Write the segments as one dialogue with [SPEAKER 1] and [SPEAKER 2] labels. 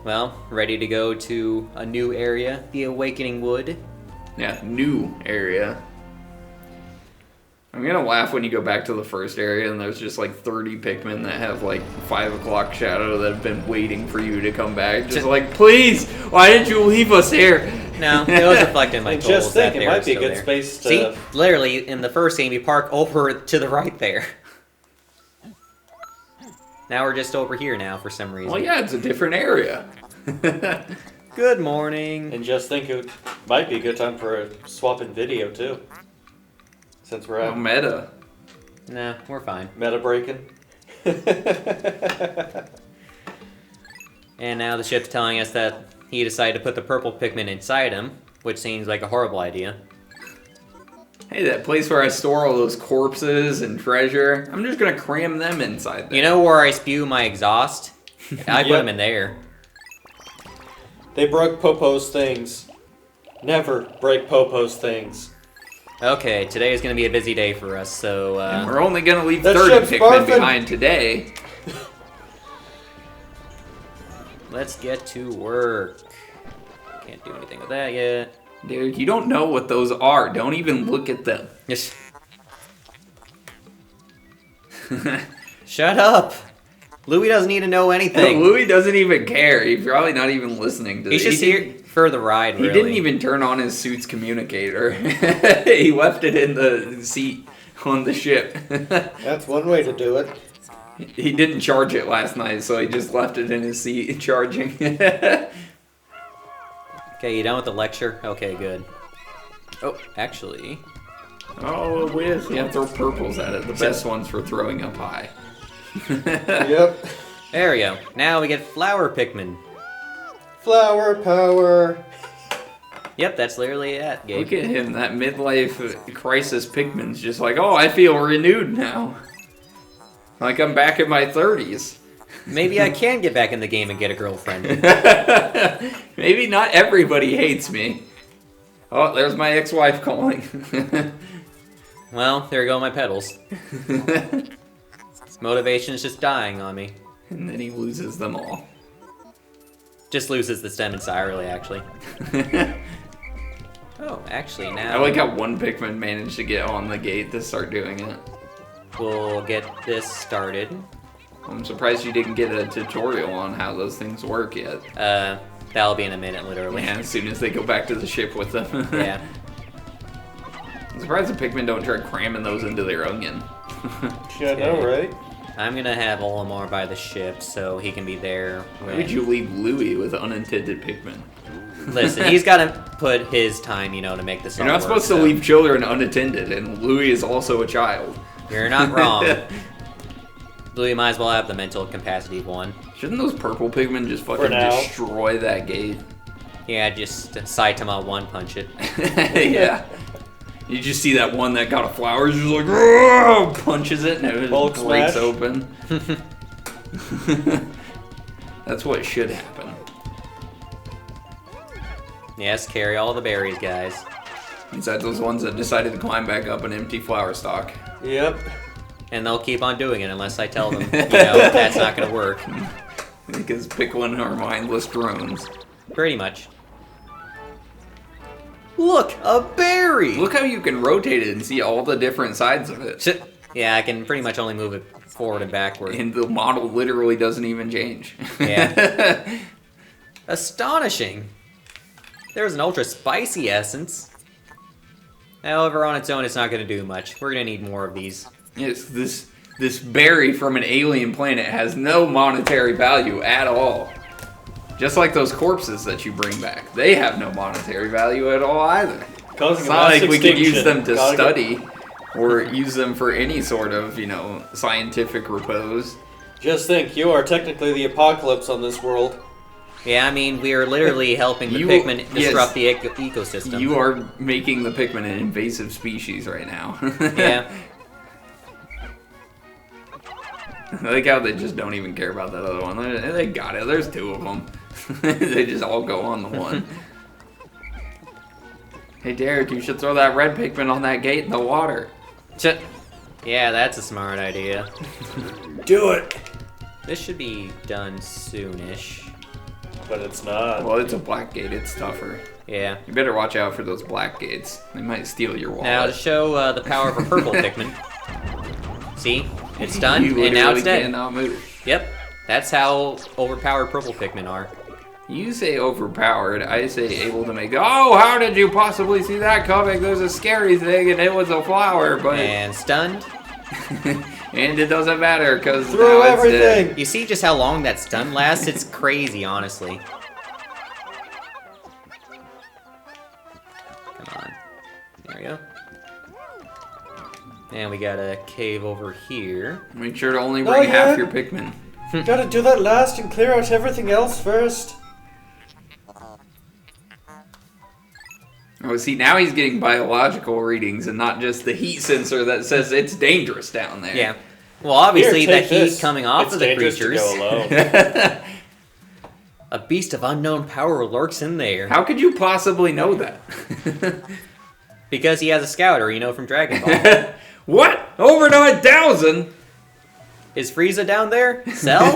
[SPEAKER 1] Well, ready to go to a new area, the Awakening Wood.
[SPEAKER 2] Yeah, new area. I'm gonna laugh when you go back to the first area and there's just like 30 Pikmin that have like 5 o'clock shadow that have been waiting for you to come back. Just like, please, why did you leave us here?
[SPEAKER 1] No, it was reflecting my goals.
[SPEAKER 3] Just think,
[SPEAKER 1] that
[SPEAKER 3] it might be a
[SPEAKER 1] still
[SPEAKER 3] good
[SPEAKER 1] there.
[SPEAKER 3] space to...
[SPEAKER 1] See, literally, in the first game, you park over to the right there. Now we're just over here now for some reason.
[SPEAKER 2] Well, yeah, it's a different area.
[SPEAKER 1] Good morning.
[SPEAKER 3] And just think, it might be a good time for a swap in video, too. Since we're
[SPEAKER 2] Oh,
[SPEAKER 3] at
[SPEAKER 2] meta.
[SPEAKER 1] Nah, we're fine.
[SPEAKER 3] meta breaking.
[SPEAKER 1] And now the ship's telling us that he decided to put the purple Pikmin inside him, which seems like a horrible idea.
[SPEAKER 2] Hey, that place where I store all those corpses and treasure, I'm just gonna cram them inside there.
[SPEAKER 1] You know where I spew my exhaust? I put
[SPEAKER 3] Yep.
[SPEAKER 1] them in there.
[SPEAKER 3] They broke Popo's things. Never break Popo's things.
[SPEAKER 1] Okay, today is going to be a busy day for us, so...
[SPEAKER 2] We're only gonna leave
[SPEAKER 3] That
[SPEAKER 2] 30
[SPEAKER 3] ship's
[SPEAKER 2] Pikmin
[SPEAKER 3] barfing.
[SPEAKER 2] behind today.
[SPEAKER 1] let's get to work. Can't do anything with that yet.
[SPEAKER 2] Dude, you don't know what those are. Don't even look at them.
[SPEAKER 1] Yes. Shut up! Louis doesn't need to know anything.
[SPEAKER 2] Louis doesn't even care. He's probably not even listening to
[SPEAKER 1] He's
[SPEAKER 2] this.
[SPEAKER 1] just here for the ride,
[SPEAKER 2] He
[SPEAKER 1] really.
[SPEAKER 2] didn't even turn on his suit's communicator. He left it in the seat on the ship.
[SPEAKER 3] That's one way to do it.
[SPEAKER 2] He didn't charge it last night, so he just left it in his seat charging.
[SPEAKER 1] Okay, you done with the lecture? Okay, good. Oh, actually...
[SPEAKER 2] Oh, with yeah, throw purples at it. The best ones for throwing up high.
[SPEAKER 3] Yep.
[SPEAKER 1] There we go. Now we get flower Pikmin.
[SPEAKER 3] Flower power.
[SPEAKER 1] Yep, that's literally it, Gabe.
[SPEAKER 2] Look at him, that midlife crisis Pikmin's just like, oh, I feel renewed now. Like I'm back in my 30s.
[SPEAKER 1] Maybe I can get back in the game and get a girlfriend.
[SPEAKER 2] Maybe not everybody hates me. Oh, there's my ex-wife calling.
[SPEAKER 1] Well, there go my pedals. Motivation is just dying on me.
[SPEAKER 2] And then he loses them all.
[SPEAKER 1] Just loses the stem entirely, actually. Oh, actually, now...
[SPEAKER 2] I like how one Pikmin managed to get on the gate to start doing it.
[SPEAKER 1] We'll get this started.
[SPEAKER 2] I'm surprised you didn't get a tutorial on how those things work yet.
[SPEAKER 1] That'll be in a minute, literally.
[SPEAKER 2] Yeah, as soon as they go back to the ship with them.
[SPEAKER 1] Yeah.
[SPEAKER 2] I'm surprised the Pikmin don't try cramming those into their onion.
[SPEAKER 3] Yeah, I know, right?
[SPEAKER 1] I'm gonna have Olimar by the ship so he can be there.
[SPEAKER 2] Why would you leave Louis with unintended Pikmin?
[SPEAKER 1] Listen, he's gotta put his time, you know, to make this
[SPEAKER 2] You're
[SPEAKER 1] all
[SPEAKER 2] not
[SPEAKER 1] work,
[SPEAKER 2] supposed to
[SPEAKER 1] so-
[SPEAKER 2] leave children unattended, and Louis is also a child.
[SPEAKER 1] You're not wrong. Louis might as well have the mental capacity of one.
[SPEAKER 2] Shouldn't those purple Pikmin just
[SPEAKER 3] For
[SPEAKER 2] fucking
[SPEAKER 3] now.
[SPEAKER 2] destroy that gate?
[SPEAKER 1] Yeah, just Saitama one punch it.
[SPEAKER 2] Yeah. You just see that one that got a flower, just like, "Rrrr!" punches it, and it
[SPEAKER 3] Bulk
[SPEAKER 2] just breaks
[SPEAKER 3] smash.
[SPEAKER 2] open. That's what should happen.
[SPEAKER 1] Yes, carry all the berries, guys.
[SPEAKER 2] Besides those ones that decided to climb back up an empty flower stalk.
[SPEAKER 3] Yep.
[SPEAKER 1] And they'll keep on doing it unless I tell them, you know, that's not gonna work.
[SPEAKER 2] Because Pikmin are mindless drones.
[SPEAKER 1] Pretty much. Look, a berry!
[SPEAKER 2] Look how you can rotate it and see all the different sides of it.
[SPEAKER 1] Shit. Yeah, I can pretty much only move it forward and backward.
[SPEAKER 2] And the model literally doesn't even change.
[SPEAKER 1] Yeah. Astonishing! There's an ultra spicy essence. However, on its own, it's not gonna do much. We're gonna need more of these.
[SPEAKER 2] Yes, this berry from an alien planet has no monetary value at all. Just like those corpses that you bring back. They have no monetary value at all either.
[SPEAKER 3] Causing
[SPEAKER 2] It's
[SPEAKER 3] a
[SPEAKER 2] not
[SPEAKER 3] mass
[SPEAKER 2] like we could use
[SPEAKER 3] extinction.
[SPEAKER 2] them to
[SPEAKER 3] Gotta go-
[SPEAKER 2] study or use them for any sort of, you know, scientific repose.
[SPEAKER 3] Just think, you are technically the apocalypse on this world.
[SPEAKER 1] Yeah, I mean, we are literally helping the
[SPEAKER 2] You-
[SPEAKER 1] Pikmin disrupt
[SPEAKER 2] yes.
[SPEAKER 1] the ecosystem.
[SPEAKER 2] You are making the Pikmin an invasive species right now.
[SPEAKER 1] Yeah.
[SPEAKER 2] I like how they just don't even care about that other one. They got it. There's two of them. They just all go on the one. Hey, Derek, you should throw that red Pikmin on that gate in the water.
[SPEAKER 1] Yeah, that's a smart idea.
[SPEAKER 3] Do it!
[SPEAKER 1] This should be done soonish.
[SPEAKER 3] But it's not.
[SPEAKER 2] Well, it's a black gate. It's tougher.
[SPEAKER 1] Yeah.
[SPEAKER 2] You better watch out for those black gates. They might steal your wallet.
[SPEAKER 1] Now to show the power of a purple Pikmin. See? It's done,
[SPEAKER 2] You
[SPEAKER 1] and now it's
[SPEAKER 2] literally
[SPEAKER 1] dead.
[SPEAKER 2] cannot move.
[SPEAKER 1] Yep. That's how overpowered purple Pikmin are.
[SPEAKER 2] You say overpowered, I say able to make. Oh, how did you possibly see that coming? There's a scary thing, and it was a flower, but
[SPEAKER 1] And stunned.
[SPEAKER 2] and it doesn't matter because
[SPEAKER 3] Through everything!
[SPEAKER 1] You see just how long that stun lasts? It's crazy, honestly. Come on. There we go. And we got a cave over here.
[SPEAKER 2] Make sure to only bring half your Pikmin.
[SPEAKER 3] Gotta do that last and clear out everything else first.
[SPEAKER 2] Oh, see, now he's getting biological readings and not just the heat sensor that says it's dangerous down there.
[SPEAKER 1] Yeah. Well, obviously,
[SPEAKER 3] Here,
[SPEAKER 1] that
[SPEAKER 3] take
[SPEAKER 1] heat
[SPEAKER 3] this.
[SPEAKER 1] coming off
[SPEAKER 3] It's
[SPEAKER 1] of the
[SPEAKER 3] dangerous to
[SPEAKER 1] creatures.
[SPEAKER 3] go alone.
[SPEAKER 1] A beast of unknown power lurks in there.
[SPEAKER 2] How could you possibly know that?
[SPEAKER 1] Because he has a scouter, you know, from Dragon Ball.
[SPEAKER 2] What? Over 9,000?
[SPEAKER 1] Is Frieza down there? Cell?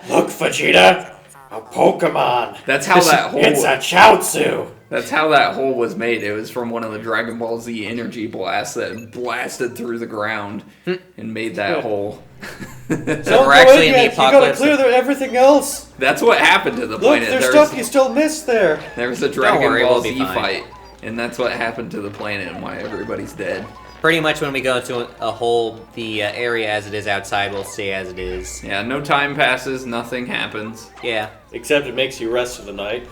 [SPEAKER 3] Look, Vegeta! A Pokemon!
[SPEAKER 2] That's how that hole.
[SPEAKER 3] It's a Chaozu!
[SPEAKER 2] That's how that hole was made. It was from one of the Dragon Ball Z energy blasts that blasted through the ground and made that hole.
[SPEAKER 3] Don't
[SPEAKER 1] we're
[SPEAKER 3] go
[SPEAKER 1] actually in the
[SPEAKER 3] yet. You gotta
[SPEAKER 1] apocalypse.
[SPEAKER 3] clear everything else!
[SPEAKER 2] That's what happened to the
[SPEAKER 3] Look,
[SPEAKER 2] planet.
[SPEAKER 3] there's stuff you still missed there!
[SPEAKER 2] There was a Dragon
[SPEAKER 1] worry,
[SPEAKER 2] Ball
[SPEAKER 1] we'll be
[SPEAKER 2] Z
[SPEAKER 1] fine.
[SPEAKER 2] fight, and that's what happened to the planet and why everybody's dead.
[SPEAKER 1] Pretty much when we go into a hole, the area as it is outside will stay as it is.
[SPEAKER 2] Yeah, no time passes, nothing happens.
[SPEAKER 1] Yeah.
[SPEAKER 3] Except it makes you rest for the night.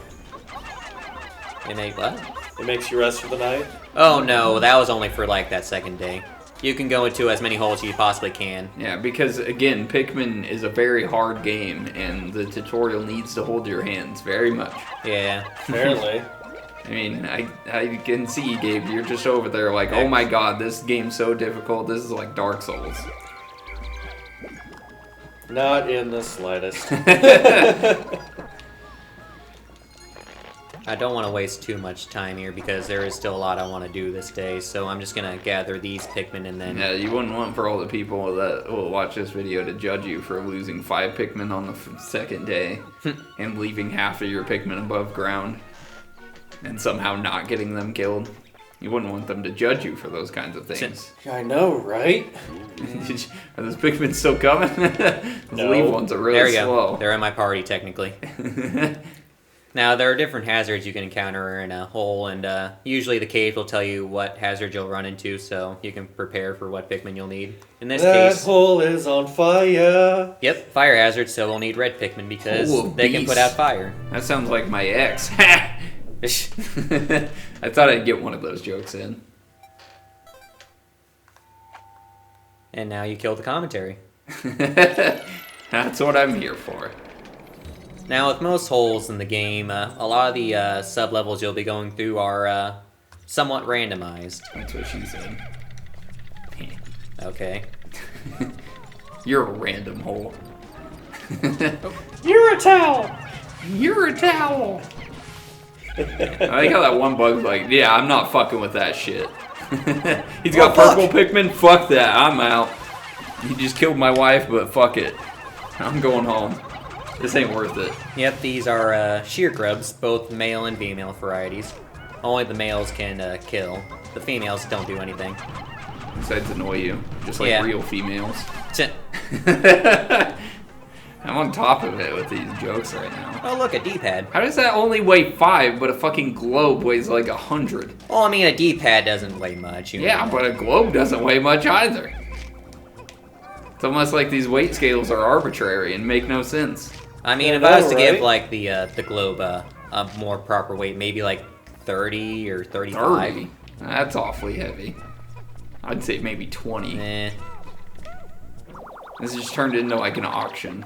[SPEAKER 1] And they what?
[SPEAKER 3] It makes you rest for the night.
[SPEAKER 1] Oh no, that was only for like that second day. You can go into as many holes as you possibly can.
[SPEAKER 2] Yeah, because again, Pikmin is a very hard game, and the tutorial needs to hold your hands very much.
[SPEAKER 1] Yeah.
[SPEAKER 3] Apparently.
[SPEAKER 2] I mean, I can see, Gabe, you're just over there like, oh my god, this game's so difficult, this is like Dark Souls.
[SPEAKER 3] Not in the slightest.
[SPEAKER 1] I don't want to waste too much time here because there is still a lot I want to do this day, so I'm just gonna gather these Pikmin and then...
[SPEAKER 2] Yeah, you wouldn't want for all the people that will watch this video to judge you for losing 5 Pikmin on the second day and leaving half of your Pikmin above ground and somehow not getting them killed. You wouldn't want them to judge you for those kinds of things.
[SPEAKER 3] I know, right?
[SPEAKER 2] Are those Pikmin still coming? Those
[SPEAKER 3] No.
[SPEAKER 2] leaf ones are
[SPEAKER 1] There
[SPEAKER 2] really
[SPEAKER 1] we go.
[SPEAKER 2] slow.
[SPEAKER 1] They're in my party, technically. Now, there are different hazards you can encounter in a hole, and usually the cave will tell you what hazard you'll run into, so you can prepare for what Pikmin you'll need. In this
[SPEAKER 3] That
[SPEAKER 1] case...
[SPEAKER 3] hole is on fire.
[SPEAKER 1] Yep, fire hazard, so we'll need red Pikmin because
[SPEAKER 2] Hole of
[SPEAKER 1] they can
[SPEAKER 2] beast.
[SPEAKER 1] put out fire.
[SPEAKER 2] That sounds like my ex. I thought I'd get one of those jokes in.
[SPEAKER 1] And now you kill the commentary.
[SPEAKER 2] That's what I'm here for.
[SPEAKER 1] Now, with most holes in the game, a lot of the sub-levels you'll be going through are somewhat randomized.
[SPEAKER 2] That's what she said.
[SPEAKER 1] Okay.
[SPEAKER 2] You're a random hole.
[SPEAKER 3] You're a towel!
[SPEAKER 2] You're a towel! I like how that one bug's like, yeah, I'm not fucking with that shit. He's got purple Pikmin? Fuck that, I'm out. He just killed my wife, but fuck it. I'm going home. This ain't worth it.
[SPEAKER 1] Yep, these are sheer grubs, both male and female varieties. Only the males can kill. The females don't do anything.
[SPEAKER 2] Besides annoy you, just like
[SPEAKER 1] Yeah.
[SPEAKER 2] real females.
[SPEAKER 1] Tch.
[SPEAKER 2] I'm on top of it with these jokes right now.
[SPEAKER 1] Oh, look, a D-pad.
[SPEAKER 2] How does that only weigh 5, but a fucking globe weighs like 100?
[SPEAKER 1] Well, I mean, a D-pad doesn't weigh much. You
[SPEAKER 2] Yeah,
[SPEAKER 1] know.
[SPEAKER 2] but a globe doesn't weigh much either. It's almost like these weight scales are arbitrary and make no sense.
[SPEAKER 1] I mean,
[SPEAKER 3] Yeah,
[SPEAKER 1] if I was to
[SPEAKER 3] right?
[SPEAKER 1] give, like, the globe a more proper weight, maybe, like, 30 or 35.
[SPEAKER 2] 30? That's awfully heavy. I'd say maybe 20.
[SPEAKER 1] Eh.
[SPEAKER 2] This just turned into like an auction.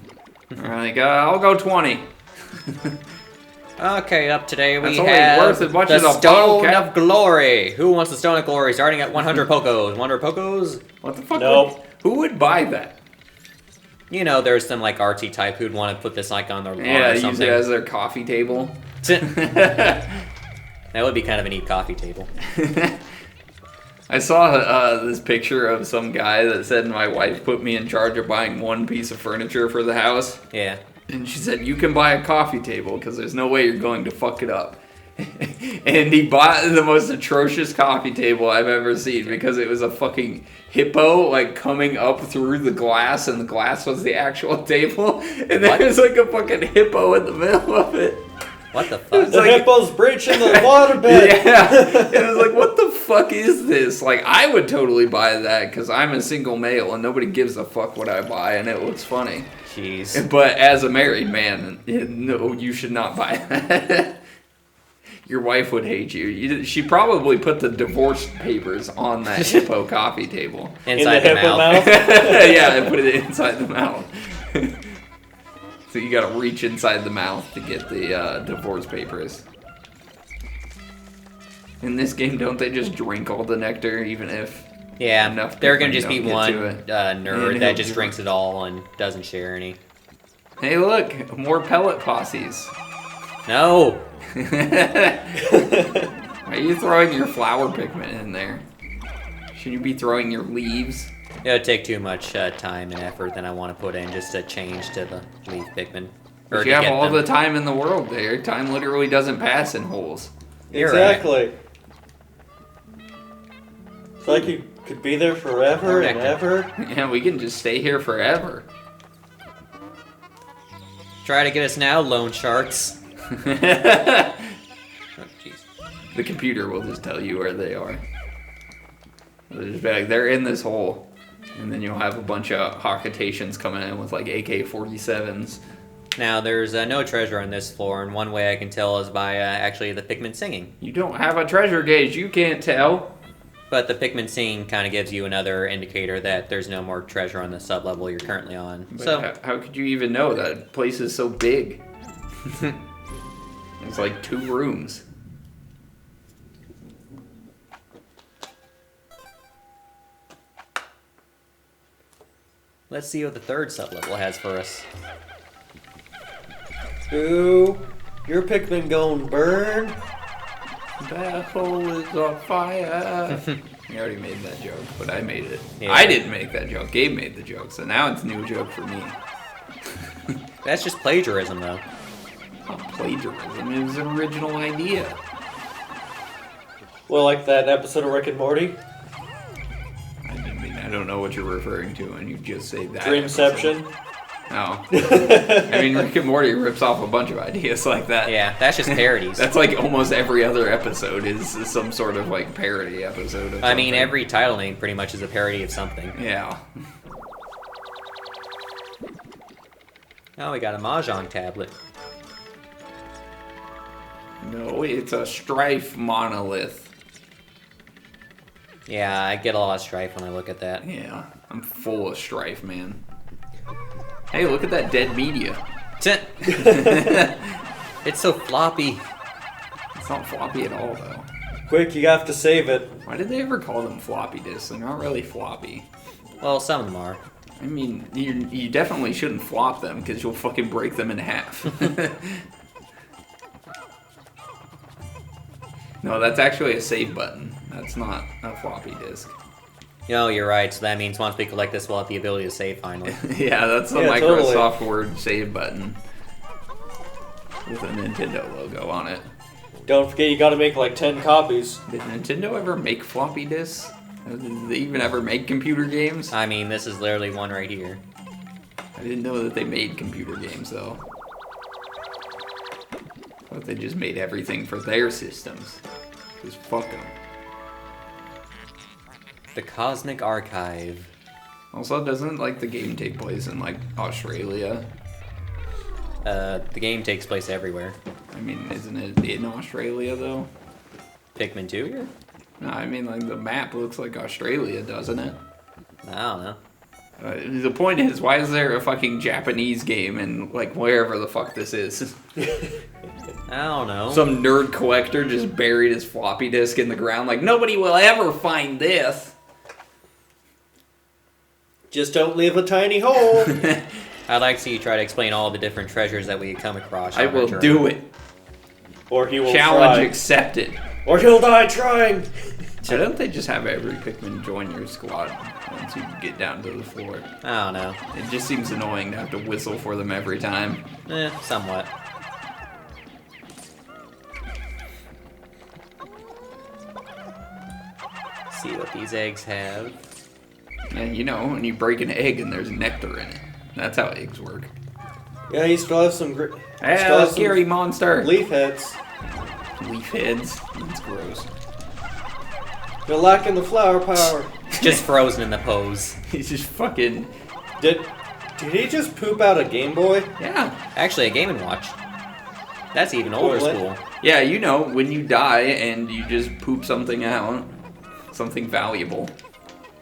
[SPEAKER 2] We're like, I'll go 20.
[SPEAKER 1] Okay, up today we
[SPEAKER 2] That's only
[SPEAKER 1] have
[SPEAKER 2] worth as much
[SPEAKER 1] the
[SPEAKER 2] as a
[SPEAKER 1] Stone
[SPEAKER 2] bottle cap.
[SPEAKER 1] of Glory. Who wants the Stone of Glory starting at 100 Pokos? 100 Pokos?
[SPEAKER 2] What the fuck?
[SPEAKER 3] Nope.
[SPEAKER 2] Who would buy that?
[SPEAKER 1] You know, there's some, like, artsy type who'd want to put this, like, on their lawn
[SPEAKER 2] Yeah,
[SPEAKER 1] or
[SPEAKER 2] use
[SPEAKER 1] something.
[SPEAKER 2] it as their coffee table.
[SPEAKER 1] That would be kind of a neat coffee table.
[SPEAKER 2] I saw this picture of some guy that said my wife put me in charge of buying one piece of furniture for the house.
[SPEAKER 1] Yeah.
[SPEAKER 2] And she said, you can buy a coffee table because there's no way you're going to fuck it up. And he bought the most atrocious coffee table I've ever seen because it was a fucking hippo like coming up through the glass, and the glass was the actual table, and there was like a fucking hippo in the middle of it.
[SPEAKER 1] What the fuck?
[SPEAKER 3] The hippo's breaching the waterbed.
[SPEAKER 2] Yeah, it was like, what the fuck is this? Like, I would totally buy that because I'm a single male and nobody gives a fuck what I buy, and it looks funny.
[SPEAKER 1] Jeez.
[SPEAKER 2] But as a married man, no, you should not buy that. Your wife would hate you. She probably put the divorce papers on that hippo coffee table.
[SPEAKER 1] Inside
[SPEAKER 3] the
[SPEAKER 1] the
[SPEAKER 3] hippo
[SPEAKER 1] mouth.
[SPEAKER 2] Yeah, and put it inside the mouth. So you gotta reach inside the mouth to get the divorce papers. In this game, don't they just drink all the nectar, even if...
[SPEAKER 1] Yeah,
[SPEAKER 2] enough
[SPEAKER 1] there are going
[SPEAKER 2] people
[SPEAKER 1] to just be
[SPEAKER 2] don't get
[SPEAKER 1] one
[SPEAKER 2] to it?
[SPEAKER 1] nerd
[SPEAKER 2] Yeah,
[SPEAKER 1] that just drinks it all and doesn't share any.
[SPEAKER 2] Hey, look, more pellet posses.
[SPEAKER 1] No!
[SPEAKER 2] Why are you throwing your flower Pikmin in there? Should you be throwing your leaves?
[SPEAKER 1] It would take too much time and effort than I want to put in just to change to the leaf Pikmin.
[SPEAKER 2] But you have all the time in the world there. Time literally doesn't pass in holes.
[SPEAKER 1] You're
[SPEAKER 3] Exactly. It's like you could be there forever and ever.
[SPEAKER 2] Yeah, we can just stay here forever.
[SPEAKER 1] Try to get us now, loan sharks. Oh, jeez.
[SPEAKER 2] The computer will just tell you where they are. They'll just be like, they're in this hole. And then you'll have a bunch of Hawkatations coming in with like AK-47s.
[SPEAKER 1] Now, there's no treasure on this floor, and one way I can tell is by actually the Pikmin singing.
[SPEAKER 2] You don't have a treasure gauge, you can't tell.
[SPEAKER 1] But the Pikmin singing kind of gives you another indicator that there's no more treasure on the sub-level you're currently on.
[SPEAKER 2] But
[SPEAKER 1] So,
[SPEAKER 2] how could you even know? That place is so big. It's like 2 rooms.
[SPEAKER 1] let's see what the third sub-level has for us.
[SPEAKER 3] Ooh, your Pikmin gon' burn.
[SPEAKER 2] That hole is on fire. You already made that joke, but I made it.
[SPEAKER 1] Yeah.
[SPEAKER 2] I didn't make that joke. Gabe made the joke, so now it's a new joke for me.
[SPEAKER 1] That's just plagiarism, though.
[SPEAKER 2] Not plagiarism. It was an original idea.
[SPEAKER 3] Well, like that episode of Rick and Morty.
[SPEAKER 2] I don't know what you're referring to, and you just say that.
[SPEAKER 3] Dreamception.
[SPEAKER 2] episode. No. I mean, Rick and Morty rips off a bunch of ideas like that.
[SPEAKER 1] Yeah, that's just parodies.
[SPEAKER 2] That's like almost every other episode is some sort of like parody episode of
[SPEAKER 1] I mean,
[SPEAKER 2] something.
[SPEAKER 1] every title name pretty much is a parody of something.
[SPEAKER 2] Yeah.
[SPEAKER 1] Oh, we got a Mahjong Tablet.
[SPEAKER 2] No, it's a Strife Monolith.
[SPEAKER 1] Yeah, I get a lot of strife when I look at that.
[SPEAKER 2] Yeah, I'm full of strife, man. Hey, look at that dead media.
[SPEAKER 1] It's so floppy.
[SPEAKER 2] It's not floppy at all, though.
[SPEAKER 3] Quick, you have to save it.
[SPEAKER 2] Why did they ever call them floppy disks? They're not really floppy.
[SPEAKER 1] Well, some of them are.
[SPEAKER 2] I mean, you definitely shouldn't flop them, because you'll fucking break them in half. No, that's actually a save button. That's not a floppy disk.
[SPEAKER 1] No, you're right. So that means once we collect this, we'll have the ability to save finally.
[SPEAKER 2] Yeah, that's the
[SPEAKER 3] Yeah,
[SPEAKER 2] Microsoft Word save button. With a Nintendo logo on it.
[SPEAKER 3] Don't forget, you gotta make like 10 copies.
[SPEAKER 2] Did Nintendo ever make floppy disks? Did they even ever make computer games?
[SPEAKER 1] I mean, this is literally one right here.
[SPEAKER 2] I didn't know that they made computer games, though. I thought they just made everything for their systems. Just fuck them.
[SPEAKER 1] The Cosmic Archive.
[SPEAKER 2] Also, doesn't, like, the game take place in, like, Australia?
[SPEAKER 1] The game takes place everywhere.
[SPEAKER 2] I mean, isn't it in Australia, though?
[SPEAKER 1] Pikmin 2 here?
[SPEAKER 2] No, I mean, like, the map looks like Australia, doesn't it?
[SPEAKER 1] I don't know.
[SPEAKER 2] The point is, why is there a fucking Japanese game in, like, wherever the fuck this is?
[SPEAKER 1] I don't know.
[SPEAKER 2] Some nerd collector just buried his floppy disk in the ground, like, nobody will ever find this.
[SPEAKER 3] Just don't leave a tiny hole.
[SPEAKER 1] I'd like to see you try to explain all the different treasures that we come across.
[SPEAKER 2] I
[SPEAKER 1] on our
[SPEAKER 2] will
[SPEAKER 1] journey.
[SPEAKER 2] do it.
[SPEAKER 3] Or he will
[SPEAKER 2] Challenge
[SPEAKER 3] try.
[SPEAKER 2] accepted.
[SPEAKER 3] Or he'll die trying.
[SPEAKER 2] Why don't they just have every Pikmin join your squad once you get down to the floor?
[SPEAKER 1] I don't know.
[SPEAKER 2] It just seems annoying to have to whistle for them every time.
[SPEAKER 1] Somewhat. See what these eggs have.
[SPEAKER 2] Yeah, you know, when you break an egg and there's nectar in it. That's how eggs work.
[SPEAKER 4] Yeah, you still have some great.
[SPEAKER 2] Hey, scary monster!
[SPEAKER 4] Leaf heads.
[SPEAKER 2] Leaf heads? That's gross.
[SPEAKER 4] You're lacking the flower power.
[SPEAKER 1] Just frozen in the pose.
[SPEAKER 2] He's just fucking...
[SPEAKER 4] Did he just poop out a Game Boy?
[SPEAKER 2] Yeah.
[SPEAKER 1] Actually, a Game & Watch. That's even older
[SPEAKER 4] What?
[SPEAKER 1] school.
[SPEAKER 2] Yeah, you know, when you die and you just poop something out. Something valuable.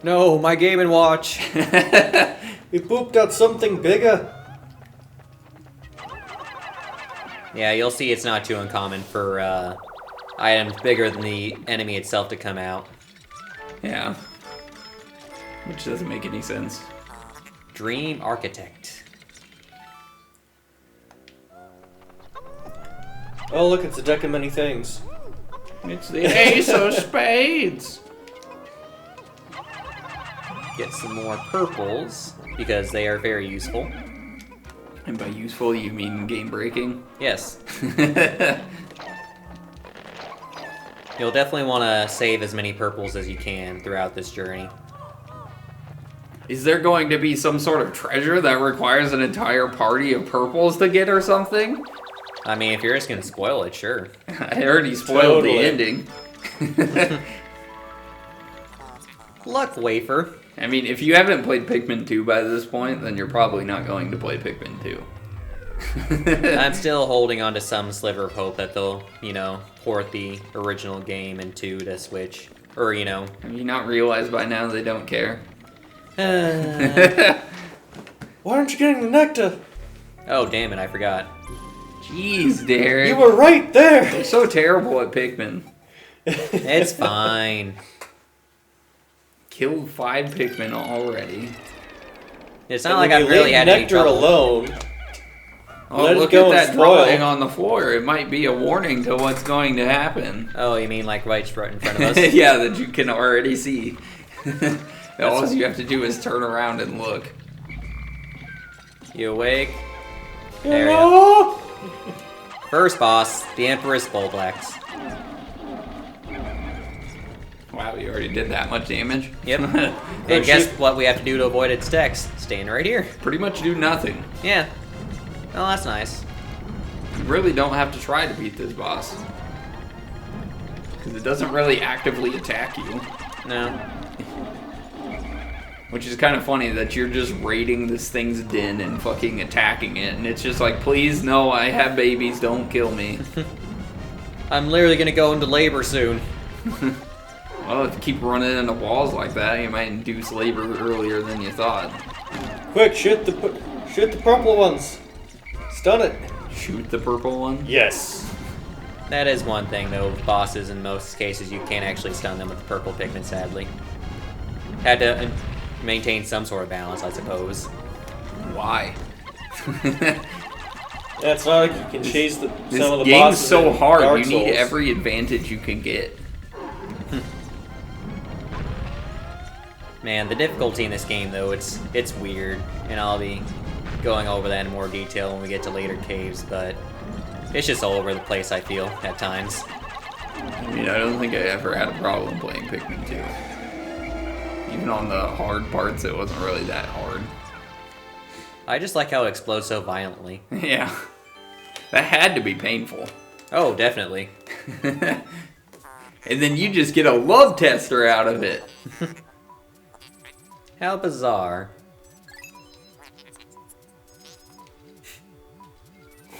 [SPEAKER 1] No, my Game & Watch.
[SPEAKER 4] We pooped out something bigger.
[SPEAKER 1] Yeah, you'll see it's not too uncommon for items bigger than the enemy itself to come out.
[SPEAKER 2] Yeah. Which doesn't make any sense.
[SPEAKER 1] Dream Architect.
[SPEAKER 4] Oh, look, it's a deck of many things.
[SPEAKER 2] It's the Ace of Spades!
[SPEAKER 1] Get some more purples, because they are very useful.
[SPEAKER 2] And by useful, you mean game breaking?
[SPEAKER 1] Yes. You'll definitely want to save as many purples as you can throughout this journey.
[SPEAKER 2] Is there going to be some sort of treasure that requires an entire party of purples to get or something?
[SPEAKER 1] I mean, if you're just going to spoil it, sure.
[SPEAKER 2] I already spoiled the ending.
[SPEAKER 1] Luck wafer.
[SPEAKER 2] I mean, if you haven't played Pikmin 2 by this point, then you're probably not going to play Pikmin 2.
[SPEAKER 1] I'm still holding on to some sliver of hope that they'll, port the original game into the Switch. Or,
[SPEAKER 2] Have you not realized by now they don't care?
[SPEAKER 4] Why aren't you getting the nectar?
[SPEAKER 1] Oh, damn it, I forgot.
[SPEAKER 2] Jeez, Derek.
[SPEAKER 4] You were right there.
[SPEAKER 2] They're so terrible at Pikmin.
[SPEAKER 1] It's fine.
[SPEAKER 2] Killed 5 Pikmin already.
[SPEAKER 1] It's not like I've really had any
[SPEAKER 4] nectar
[SPEAKER 1] trouble.
[SPEAKER 4] alone.
[SPEAKER 2] Oh,
[SPEAKER 4] Let it
[SPEAKER 2] look
[SPEAKER 4] go
[SPEAKER 2] at
[SPEAKER 4] and
[SPEAKER 2] that
[SPEAKER 4] spoil.
[SPEAKER 2] drawing on the floor. It might be a warning to what's going to happen.
[SPEAKER 1] Oh, you mean like right in front of us?
[SPEAKER 2] Yeah, that you can already see. All you have to do is turn around and look.
[SPEAKER 1] You awake? There you go.
[SPEAKER 4] No.
[SPEAKER 1] First boss, the Emperor's Bullblax.
[SPEAKER 2] Wow, you already did that much damage?
[SPEAKER 1] Yep. And guess what we have to do to avoid its attacks? Staying right here.
[SPEAKER 2] Pretty much do nothing.
[SPEAKER 1] Yeah. Oh, that's nice.
[SPEAKER 2] You really don't have to try to beat this boss. Because it doesn't really actively attack you.
[SPEAKER 1] No.
[SPEAKER 2] Which is kind of funny that you're just raiding this thing's den and fucking attacking it. And it's just like, please, no, I have babies, don't kill me.
[SPEAKER 1] I'm literally gonna go into labor soon.
[SPEAKER 2] Well, if you keep running into walls like that, you might induce labor earlier than you thought.
[SPEAKER 4] Quick, shoot the purple ones. Stun it.
[SPEAKER 2] Shoot the purple one?
[SPEAKER 4] Yes.
[SPEAKER 1] That is one thing, though, with bosses, in most cases, you can't actually stun them with the purple Pikmin, sadly. Had to maintain some sort of balance, I suppose.
[SPEAKER 2] Why?
[SPEAKER 4] Yeah, it's not like you can chase some of
[SPEAKER 2] This
[SPEAKER 4] the
[SPEAKER 2] game's
[SPEAKER 4] bosses
[SPEAKER 2] so
[SPEAKER 4] in
[SPEAKER 2] hard,
[SPEAKER 4] Dark
[SPEAKER 2] you need
[SPEAKER 4] Souls.
[SPEAKER 2] every advantage you can get.
[SPEAKER 1] Man, the difficulty in this game, though, it's weird, and I'll be going over that in more detail when we get to later caves, but it's just all over the place, I feel, at times.
[SPEAKER 2] I mean, I don't think I ever had a problem playing Pikmin 2. Even on the hard parts, it wasn't really that hard.
[SPEAKER 1] I just like how it explodes so violently.
[SPEAKER 2] Yeah. That had to be painful.
[SPEAKER 1] Oh, definitely.
[SPEAKER 2] And then you just get a love tester out of it.
[SPEAKER 1] How bizarre.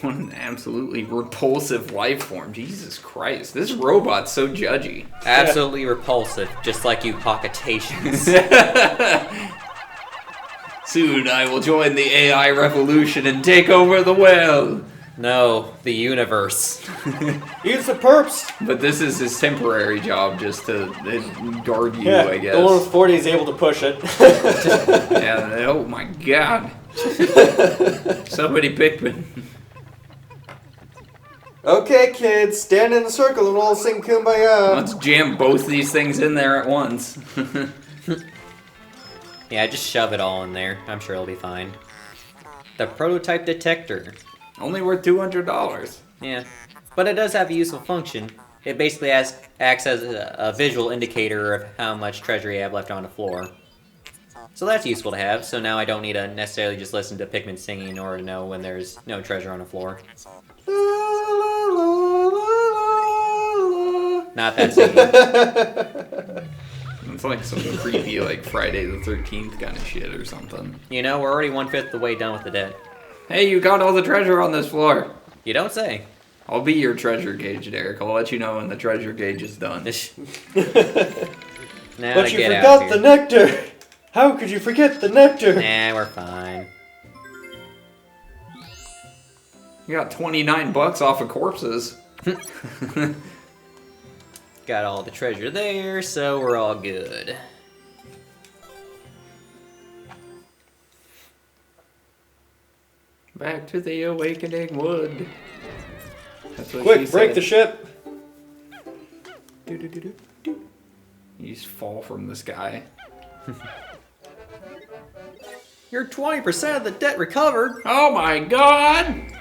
[SPEAKER 2] What an absolutely repulsive life form. Jesus Christ. This robot's so judgy.
[SPEAKER 1] Absolutely repulsive, just like you pocketations.
[SPEAKER 2] Soon I will join the AI revolution and take over the world.
[SPEAKER 1] No, the universe.
[SPEAKER 4] Use the perps.
[SPEAKER 2] But this is his temporary job, just to guard you,
[SPEAKER 4] Yeah,
[SPEAKER 2] I guess.
[SPEAKER 4] the one with 40 is able to push it.
[SPEAKER 2] Yeah, oh my god. So many Pikmin.
[SPEAKER 4] Okay, kids, stand in a circle and we'll sing Kumbaya.
[SPEAKER 2] Let's jam both these things in there at once.
[SPEAKER 1] Yeah, just shove it all in there. I'm sure it'll be fine. The prototype detector.
[SPEAKER 2] Only worth $200.
[SPEAKER 1] Yeah, but it does have a useful function. It basically acts as a visual indicator of how much treasure you have left on the floor. So that's useful to have, so now I don't need to necessarily just listen to Pikmin singing in order to know when there's no treasure on the floor. Not that singing.
[SPEAKER 2] It's like some creepy, like Friday the 13th kind of shit or something.
[SPEAKER 1] You know, we're already 1/5 the way done with the debt.
[SPEAKER 2] Hey, you got all the treasure on this floor.
[SPEAKER 1] You don't say.
[SPEAKER 2] I'll be your treasure gauge, Derek. I'll let you know when the treasure gauge is done.
[SPEAKER 1] Now
[SPEAKER 4] But
[SPEAKER 1] to
[SPEAKER 4] you
[SPEAKER 1] get out
[SPEAKER 4] forgot
[SPEAKER 1] here.
[SPEAKER 4] the nectar. How could you forget the nectar?
[SPEAKER 1] Nah, we're fine.
[SPEAKER 2] You got $29 off of corpses.
[SPEAKER 1] Got all the treasure there, so we're all good.
[SPEAKER 2] Back to the awakening wood. That's what she
[SPEAKER 4] Quick, break
[SPEAKER 2] said.
[SPEAKER 4] the ship.
[SPEAKER 2] You just fall from the sky.
[SPEAKER 1] You're 20% of the debt recovered.
[SPEAKER 2] Oh my god!